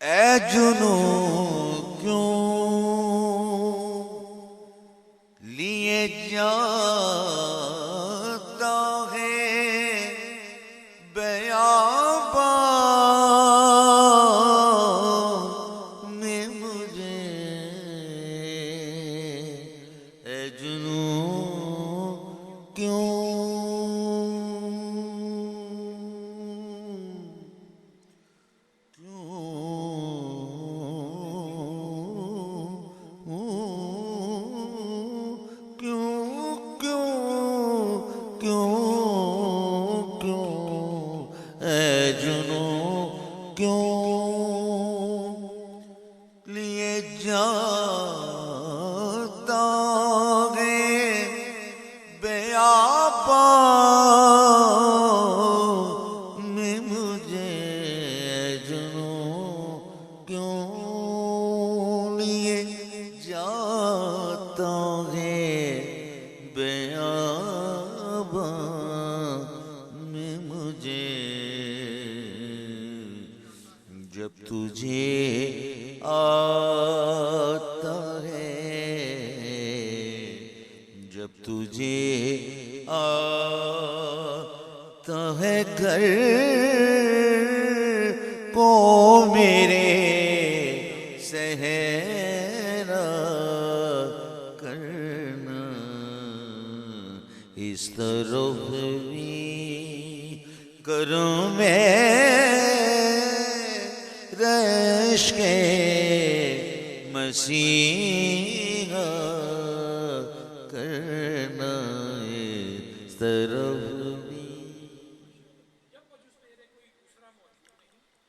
اے جنوں کیوں لیے جاتا ہے بیاباں میں مجھے، اے جنوں کیوں لیے جاتا ہے بیاباں میں مجھے، جنوں کیوں لیے جاتا ہے بیاباں میں مجھے، جب تجھے آتا ہے، جب تجھے آتا ہے گھر کو میرے صحرا کرنا، اس طرف بھی کروں میں رشک مسیح